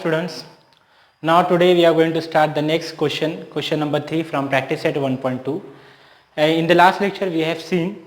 Students, now today we are going to start the next question number 3 from practice set 1.2. In the last lecture we have seen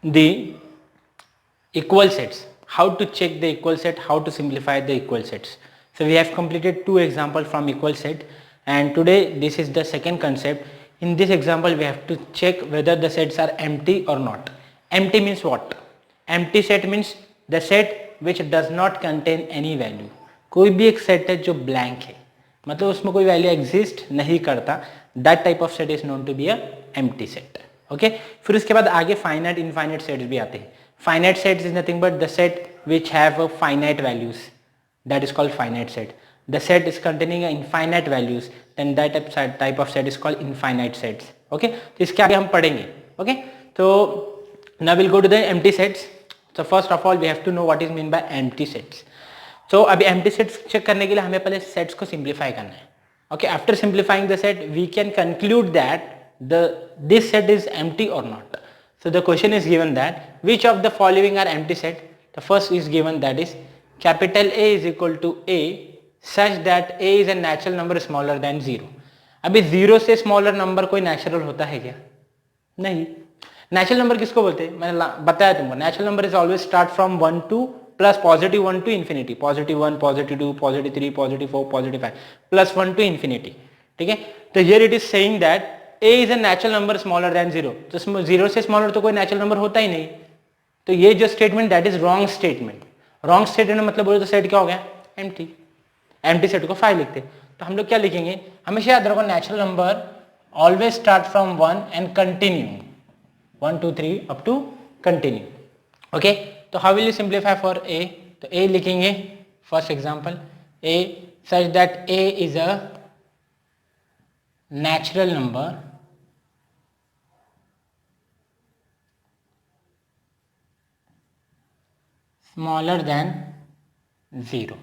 the equal sets, how to check the equal set, how to simplify the equal sets. So we have completed 2 examples from equal set, and today this is the second concept. In this example we have to check whether the sets are empty or not. Empty means what? Empty set means the set which does not contain any value. कोई भी एक set है जो blank है, मतलब उसमें कोई value exist नहीं करता, that type of set is known to be a empty set. Okay, फिर उसके बाद आगे फाइनाइट इनफाइनाइट सेट्स भी आते हैं. Finite sets is nothing but the set which have a finite values, that is called finite set. The set is containing infinite values, then that type of set is called infinite sets. Okay, तो इसके आगे हम पढ़ेंगे. Okay, तो now will go to the empty sets. So first of all we have to know what is mean by empty sets. So अभी empty sets check करने के लिए हमें पहले sets को simplify करना है. Okay, after simplifying the set we can conclude that this set is empty or not. So the question is given that which of the following are empty set. The first is given, that is capital A is equal to A such that A is a natural number smaller than 0. अभी 0 से smaller number कोई natural होता है क्या? नहीं. Natural number किसको बोलते हैं? मैंने बताया तुमको, natural number is always start from 1 to plus positive 1 to infinity, positive 1, positive 2, positive 3, positive 4, positive 5 plus 1 to infinity. ठीक है, तो here it is saying that A is a natural number smaller than 0. तो 0 से smaller तो कोई natural number होता ही नहीं. तो ये जो statement that is wrong statement. Wrong statement मतलब बोले तो सेट क्या हो गया? एम्प्टी. एम्प्टी सेट को 5 लिखते. तो हम लोग क्या लिखेंगे? हमेशा याद रखो natural number always start from 1 and continue 1 2 3 up to continue. Okay, तो how will you simplify for A? तो A लिखेंगे first example, A such that A is a natural number smaller than 0.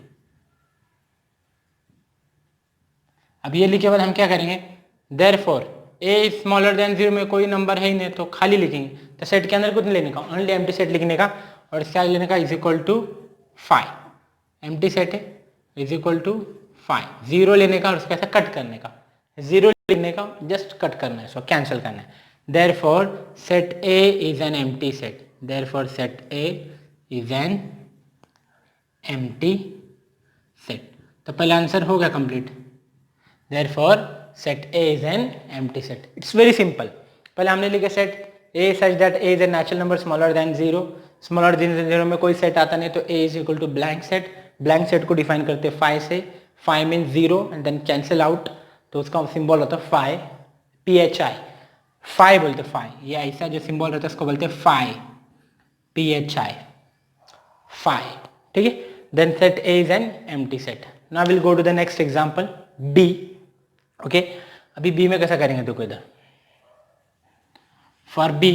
अब ये लिखे बाद हम क्या करेंगे? Therefore A is smaller than 0 में कोई नंबर है ही नहीं तो खाली लिखेंगे. तो सेट के अंदर कुछ नहीं लेने का, ओनली एम्प्टी सेट लिखने का, और इसके आगे लेने का is equal to 5. Empty set है इज इक्वल टू 5. 0 लेने का और उसके ऐसा कट करने का, 0 लेने का जस्ट कट करना है, सो कैंसिल करना है. Therefore set A is an empty set. Therefore set A is an empty set. तो पहला आंसर हो गया complete. Therefore set A is an empty set. It's very simple. पहले हमने लिखा set A such that A is a natural number smaller than 0. Smaller than 0 में कोई set आता नहीं तो A is equal to blank set. Blank set को define करते हैं 5 से. 5 means 0 and then cancel out. तो उसका symbol होता है phi, PHI. phi बोलते हैं phi. ये ऐसा जो symbol रहता है उसको बोलते हैं phi, PHI, phi. ठीक है. Then set A is an empty set. Now we'll go to the next example, B. Okay, अभी बी में कैसा करेंगे? तो इधर फॉर बी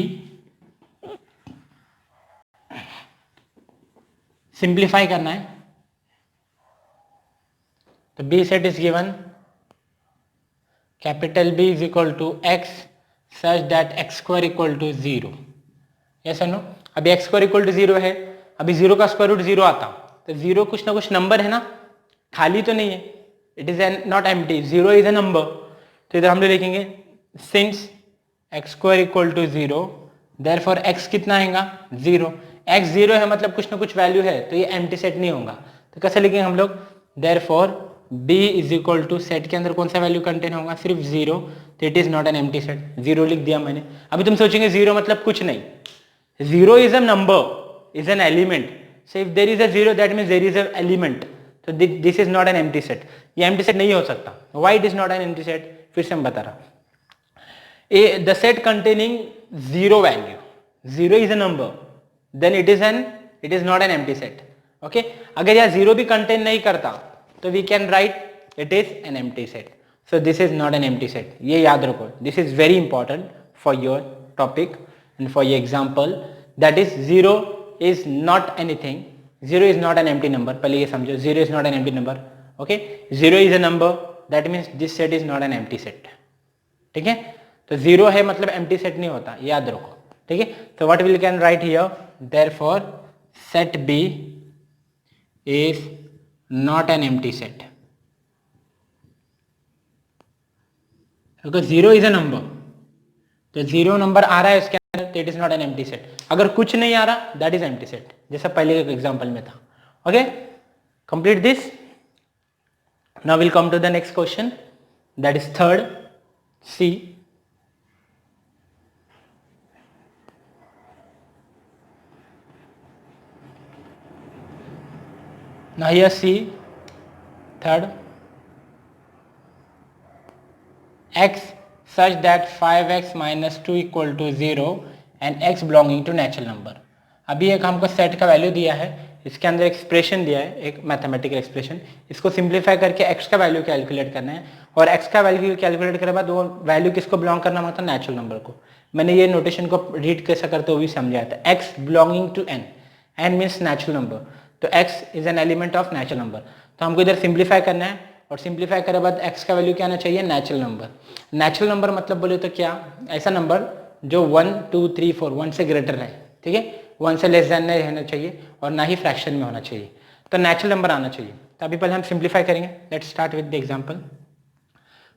सिंप्लीफाई करना है. तो B set is given capital B is equal to X such that X square equal to 0. Yes और नो? अभी एक्स स्क्वायर इक्वल टू 0 है. अभी 0 का स्क्वायर रूट 0 आता, तो 0 कुछ ना कुछ नंबर है ना, खाली तो नहीं है. It is not empty. 0 is a number. तो इधर हम लोग लिखेंगे since X square equal to 0 therefore X कितना आएगा? 0. एक्स 0 है मतलब कुछ ना कुछ वैल्यू है, तो ये एम्प्टी सेट नहीं होगा. तो कैसे लिखेंगे हम लोग? Therefore b is equal to set के अंदर कौन सा वैल्यू कंटेन होगा? सिर्फ 0. तो it is not an empty set. 0 लिख दिया मैंने. अभी तुम सोचेंगे 0 मतलब कुछ नहीं. 0 is a number, is an element. So if there is a 0 that means there is a element. तो this is not an empty set. ये एम्प्टी सेट नहीं हो सकता. Why it is not an empty set? फिर से हम बता रहा. The set containing 0 value, 0 is a number, then it is not an empty set. Okay, अगर यह 0 भी कंटेन नहीं करता तो we can write it is an empty set. So this is not an empty set. ये याद रखो. This is very important for your topic and for your example. That is 0 is not anything. 0 is not an empty number. पहले ये समझो, 0 is not an empty number. Okay, 0 is a number. That means this set is not an empty set. ठीक है, तो 0 है मतलब empty set नहीं होता, याद रखो. ठीक है, तो what we can write here? Therefore, set B is not an empty set. Because 0 is a number, तो 0 नंबर आ रहा है इसके अंदर, it is not an empty set. अगर कुछ नहीं आ रहा, दैट इज एम्प्टी सेट, जैसा पहले के एग्जांपल में था. Okay, complete this. Now will come to the next question, that is third, C. Now here see, third, x such that 5x minus 2 equal to 0 and x belonging to natural number. अभी एक हमको set का value दिया है, इसके अंदर expression दिया है, एक मैथमेटिकल एक्सप्रेशन. इसको सिंप्लीफाई करके x का वैल्यू कैलकुलेट करना है, और x का वैल्यू कैलकुलेट करने के बाद वो वैल्यू किसको बिलोंग करना होता है, नेचुरल नंबर को. मैंने ये नोटेशन को रीड कैसे करते हो भी समझाया था. x belonging to n, n means natural number, तो x is an element of natural number. तो हमको इधर सिंप्लीफाई करना है, और सिंप्लीफाई करने बाद x का वैल्यू क्या आना चाहिए, नेचुरल नंबर. नेचुरल नंबर मतलब बोले तो क्या, ऐसा नंबर जो 1 2 3 4 1 से ग्रेटर है, ठीक है, 1 से लेस देन नहीं रहना चाहिए और ना ही फ्रैक्शन में होना चाहिए, तो नेचुरल नंबर आना चाहिए. तो अभी पहले हम सिंप्लीफाई करेंगे. Let's start with the example.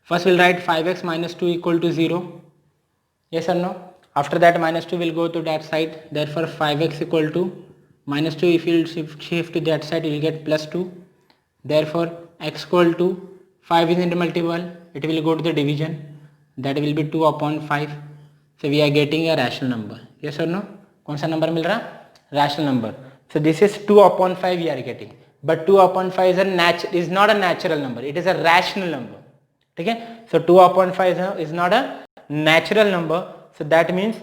First will write 5x minus 2 equal to 0. yes or no? After that minus 2 will go to that side, therefore 5x equal to minus 2, if you shift to that side you will get plus 2. Therefore x equal to 5 is into multiple, it will go to the division, that will be 2 upon 5. So we are getting a rational number. yes or no? कौन सा number मिल रहा, rational number. So this is 2 upon 5 we are getting, but 2 upon 5 is not a natural number, it is a rational number. ठीक है, so 2 upon 5 is not a natural number, so that means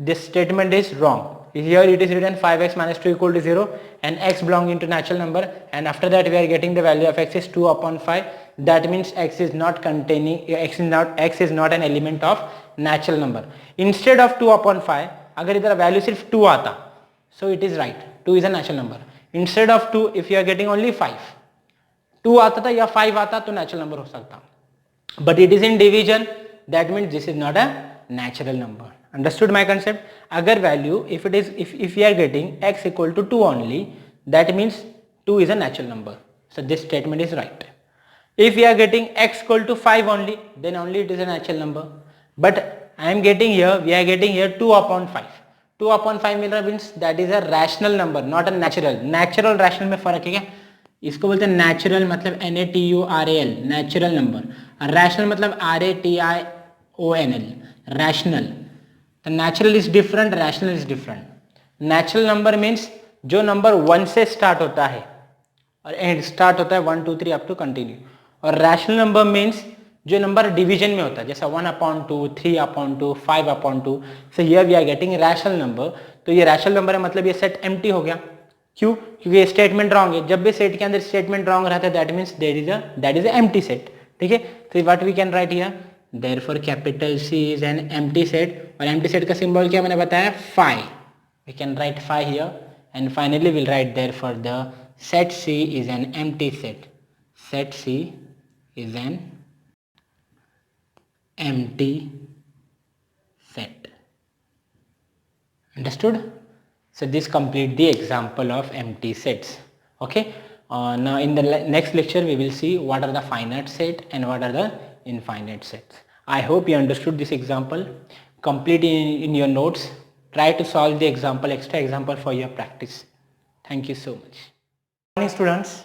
this statement is wrong. Here it is written 5x minus 2 equal to 0 and x belonging to natural number, and after that we are getting the value of x is 2 upon 5. That means x is not an element of natural number. Instead of 2 upon 5, अगर इधर value सिर्फ 2 आता, so it is right, 2 is a natural number. Instead of 2, if you are getting only 5, 2 आता था या 5 आता तो natural number हो सकता, but it is in division, that means this is not a natural number. Understood my concept? अगर value if we are getting x equal to 2 only, that means 2 is a natural number, so this statement is right. If we are getting x equal to 5 only, then only it is a natural number, but we are getting here 2 upon 5. 2 upon 5 मिल रहा means that is a rational number, not a natural. Natural rational में फर्क है क्या, इसको बोलते हैं natural मतलब NATURAL, natural number, और रैशनल मतलब RATIONL, रैशनल. तो natural is different, rational is different. Natural number means जो नंबर 1 से स्टार्ट होता है और एंड स्टार्ट होता है 1 2 3 अप टू कंटिन्यू, और रैशनल नंबर मीन्स जो नंबर डिवीजन में होता है, जैसा 1 upon 2, 3 upon 2, 5 upon 2. So here we are getting rational number. तो ये रैशनल नंबर है, मतलब ये सेट एम्प्टी हो गया. क्यों, क्योंकि ये स्टेटमेंट रॉन्ग है. जब भी सेट के अंदर स्टेटमेंट रॉन्ग रहता है that means that is a empty set. ठीक है, तो what we can write here, therefore capital C is an empty set, और एम्प्टी सेट का सिंबल क्या मैंने बताया, phi. We can write phi here, and finally will write therefore the set C is an empty set. Set C is an empty set. Understood? So this complete the example of empty sets. Okay, now in the next lecture we will see what are the finite set and what are the infinite sets. I hope you understood this example. Complete in your notes. Try to solve the example, extra example for your practice. Thank you so much. Good morning students.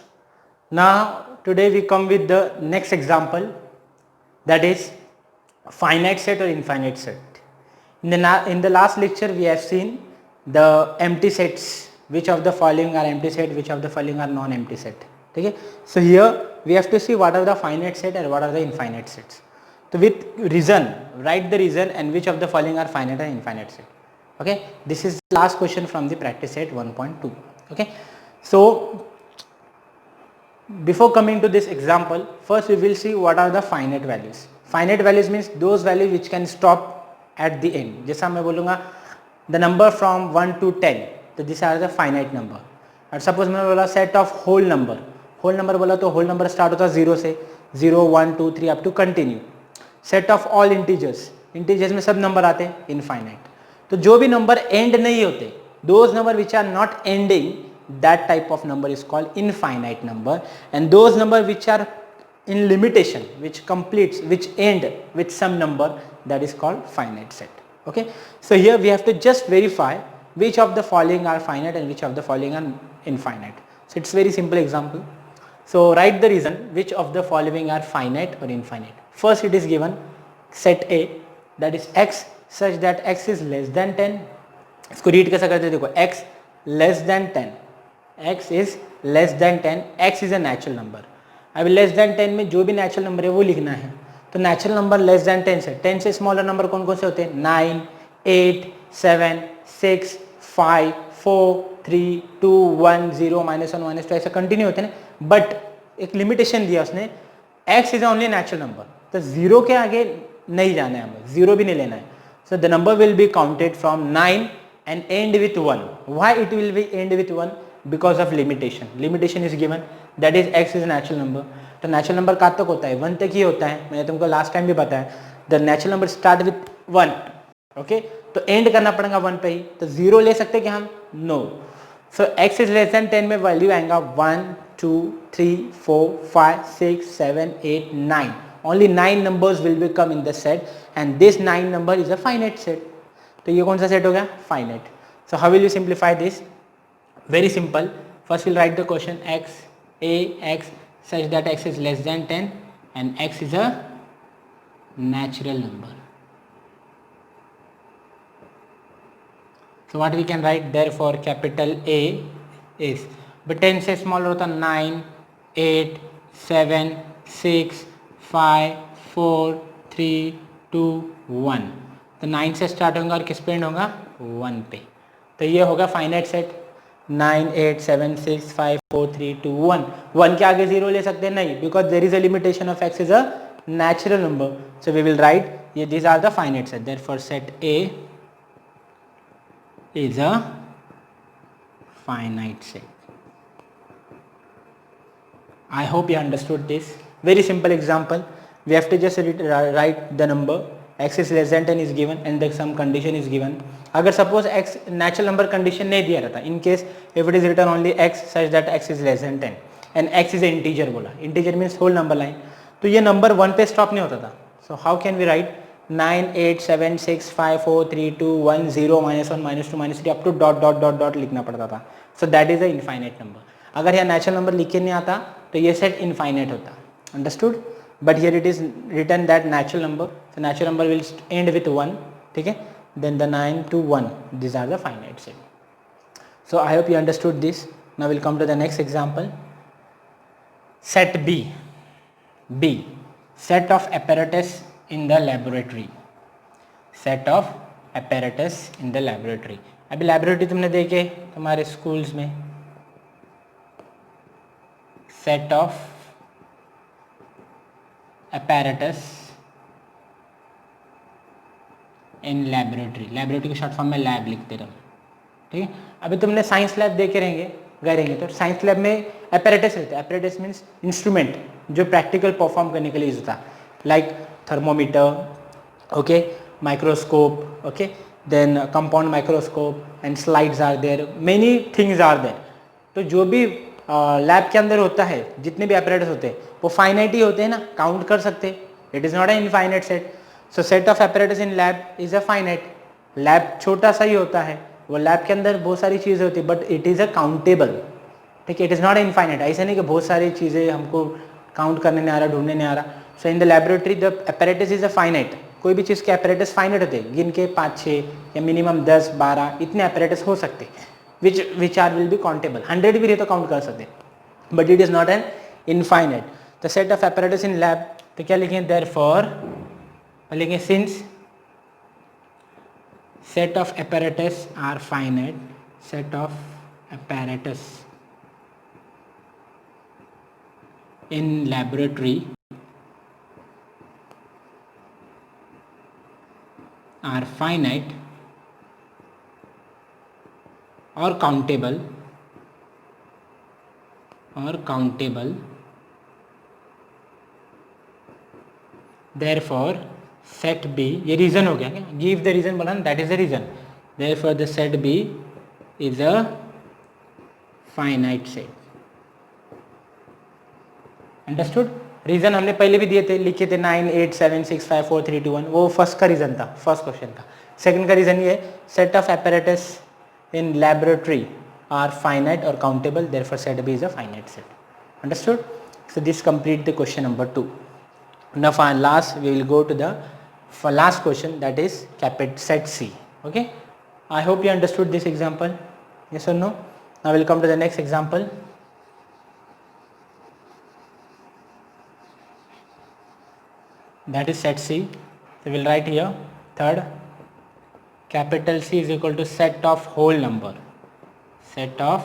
Now today we come with the next example, that is finite set or infinite set. In the last lecture we have seen the empty sets, which of the following are empty set, which of the following are non-empty set. Okay, so here we have to see what are the finite set and what are the infinite sets. So with reason, write the reason and which of the following are finite and infinite set. Okay, this is the last question from the practice set 1.2. Okay, so before coming to this example, first we will see what are the finite values. Finite values means those values which can stop at the end. जैसा मैं बोलूँगा the number from 1 to 10, तो these are the finite number. और suppose मैंने बोला set of whole number, whole number बोला तो whole number start होता है 0 से, 0 1 2 3 up to continue. Set of all integers, integers में सब नंबर आते हैं infinite. तो जो भी नंबर end नहीं होते, those number which are not ending, that type of number is called infinite number, and those number which are in limitation which end with some number, that is called finite set. Okay, so here we have to just verify which of the following are finite and which of the following are infinite. So it's very simple example. So write the reason which of the following are finite or infinite. First it is given set A, that is x such that x is less than 10. इसको read कैसा करते हैं, देखो x less than 10, x is less than 10, x is a natural number. अब less than 10 में जो भी natural number है वो लिखना है. तो नेचुरल नंबर लेस देन 10 से 10 से स्मॉलर नंबर कौन कौन से होते हैं, 9, 8, 7, 6, 5, 4, 3, 2, 1, 0, -1, -2 ऐसे कंटिन्यू होते हैं. बट एक लिमिटेशन दिया उसने, x is only natural number, तो 0 के आगे नहीं जाना है, हमें 0 भी नहीं लेना है. So the number will be counted from 9 and end with 1. Why it will be end with 1? Because of limitation. Limitation is given, that is x is natural number. तो natural number कहाँ तक होता है, 1 तक ही होता है. मैंने तुमको लास्ट टाइम भी बताया, the natural number start with 1. Okay, तो end करना पड़ेगा 1 पे ही. तो 0 ले सकते क्या हम, no. So x is less than 10 में वैल्यू आएगा 1, 2, 3, 4, 5, 6, 7, 8, 9. Only 9 numbers will become in the set and this 9 number is a finite set. तो ये कौन सा सेट हो गया, finite. So how will you simplify this, very simple. First will write the question x a x such that x is less than 10 and x is a natural number. So what we can write, therefore capital A is, but 10 से smaller होता 9, 8, 7, 6, 5, 4, 3, 2, 1. तो 9 से start होगा और किस पे and होगा, 1 पे. तो ये होगा फाइनाइट सेट. 9, 8, 7, 6, 5, 4, 3, 2, 1. 1 के आगे 0 ले सकते हैं नहीं, because there is a limitation of x is a natural number. So we will write ये these are the finite set. Therefore set A is a finite set. I hope you understood this. Very simple example. We have to just write the number. X is less than 10 is given and the some condition is given. अगर suppose x natural number condition नहीं दिया रहता, in case if it is written only x such that x is less than 10 and x is a integer बोला, integer means whole number line, तो ये number 1 पे stop नहीं होता था. So how can we write 9, 8, 7, 6, 5, 4, 3, 2, 1, 0, -1, -2, -3 up to dot लिखना पड़ता था. So that is a infinite number. अगर यहाँ natural number लिख के नहीं आता तो ये set infinite होता. Understood? But here it is written that natural number, so natural number will end with 1, ठीक है, then the 9 to 1, these are the finite set. So I hope you understood this. Now we'll come to the next example. Set B. B, set of apparatus in the laboratory. Set of apparatus in the laboratory. अभी laboratory तुमने देखे तुम्हारे schools में, set of apparatus in laboratory. laboratory को short form में lab लिखते रहो, ठीक है. अभी तुमने साइंस लैब देखे गए रहेंगे, तो साइंस लैब में apparatus रहते हैं. apparatus मीन्स इंस्ट्रूमेंट जो प्रैक्टिकल परफॉर्म करने के लिए यूज होता है, like thermometer, okay, microscope, okay, then compound microscope and slides are there, many things are there. तो जो भी लैब के अंदर होता है, जितने भी apparatus होते हैं वो फाइनाइट ही होते हैं ना, काउंट कर सकते हैं. It is not an infinite set. So set of apparatus in lab is a finite. Lab छोटा सा ही होता है, वो लैब के अंदर बहुत सारी चीज़ें होती है, but it is a countable, ठीक है. It is not infinite. ऐसा नहीं कि बहुत सारी चीज़ें हमको काउंट करने नहीं आ रहा, ढूंढने नहीं आ रहा. So in the laboratory the apparatus is a finite. कोई भी चीज़ के apparatus फाइनाइट होते हैं, गिन के 5, 6 या मिनिमम 10, 12 इतने apparatus हो सकते हैं, which are will be countable. 100 भी रहे तो काउंट कर सकते हैं, but it is not an infinite. The set of apparatus in lab, तो क्या लिखें, देयरफॉर लिखें since set of apparatus are finite, set of apparatus in laboratory are finite or countable therefore set B, ये reason हो गया क्या, give the reason बोला ना, that is the reason. Therefore the set B is a finite set. Understood? Reason हमने पहले भी दिए थे, लिखे थे 9 8 7 6 5 4 3 2 1, वो फर्स्ट का रीजन था, फर्स्ट क्वेश्चन का। सेकंड का रीजन ये, set of apparatus in laboratory are finite or countable, therefore set B is a finite set. Understood? So this complete the question number 2. Now for last we will go to the last question, that is set C. Okay, I hope you understood this example, yes or no? Now we'll come to the next example. That is set C. So we'll write here third, capital C is equal to set of whole number, set of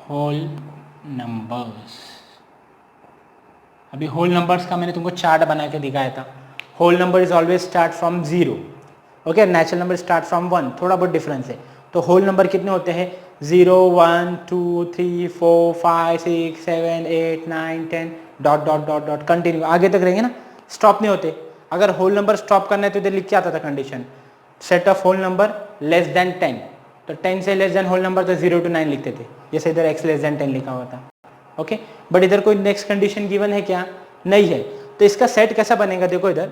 whole numbers. अभी whole numbers का मैंने तुमको chart बना के दिखाया था. Whole number is always start from 0, okay. Natural number start from 1, थोड़ा बहुत डिफरेंस है. तो होल नंबर कितने होते हैं? 0 1 2 3 4 5 6 7 8 9 10 dot dot dot dot continue आगे तक रहेंगे ना, स्टॉप नहीं होते. अगर होल नंबर स्टॉप करना है तो इधर लिख के आता था condition, set of whole number less than 10. तो 10 से लेस देन होल नंबर तो 0 to 9 लिखते थे, जैसे इधर x लेस देन 10 लिखा हुआ था. ओके, बट इधर कोई नेक्स्ट कंडीशन गिवन है क्या? नहीं है. तो इसका सेट कैसा बनेगा? देखो इधर,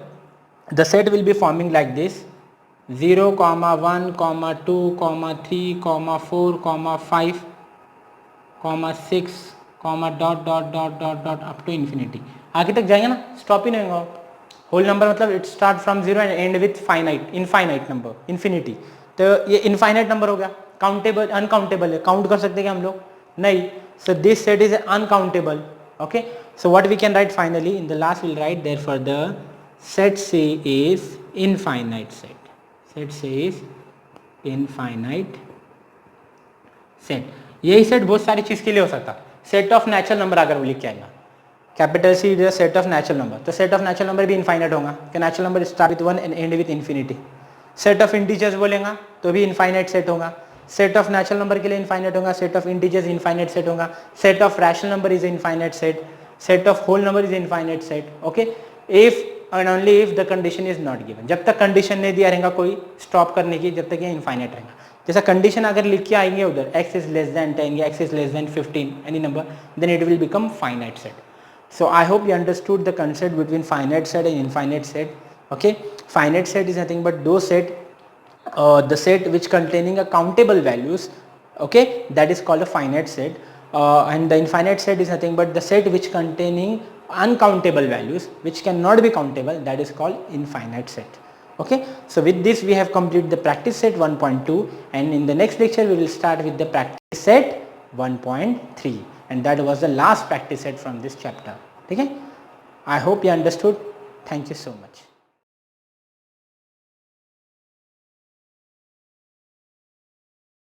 the set will be forming like this, 0, 1, 2, 3, 4, 5, 6, dot dot dot dot dot up to infinity. आगे तक जाएंगे ना, स्टॉप ही नहीं होगा. होल नंबर मतलब it start from 0 and and with finite, infinite number, infinity. तो ये इनफाइनाइट नंबर हो गया. काउंटेबल, अनकाउंटेबल है, काउंट कर सकते हैं क्या हम लोग? नहीं. So this set is uncountable. Okay, so what we can write finally in the last, we'll write therefore the set C is infinite set. Set C is infinite set. यही set बहुत सारी चीज के लिए हो सकता. सेट ऑफ नेचुरल नंबर अगर वो लिख के आएगा, capital C is set of natural number, तो सेट ऑफ नेचुरल नंबर भी इनफाइनाइट होगा कि natural number start with 1 and and with infinity. Set of integers बोलेगा तो भी इनफाइनाइट सेट होगा. सेट ऑफ नेचुरल नंबर के लिए इनफाइनाइट होगा, set of integers infinite set होगा, set of rational number is infinite set, set of whole number is infinite set. Okay, if and only if the condition is not given. जब तक condition नहीं दिया रहेगा कोई stop करने की, जब तक ये इनफाइनाइट रहेगा. जैसा कंडीशन अगर लिख के आएंगे उधर x इज लेस देन 10 या x is less than 15, any number, then it will become finite set. So I hope you understood the concept between finite set and infinite set. Okay, finite set is nothing but those set, the set which containing a countable values, okay, that is called a finite set. And the infinite set is nothing but the set which containing uncountable values which cannot be countable, that is called infinite set. Okay, so with this we have completed the practice set 1.2, and in the next lecture we will start with the practice set 1.3, and that was the last practice set from this chapter. Okay, I hope you understood. Thank you so much.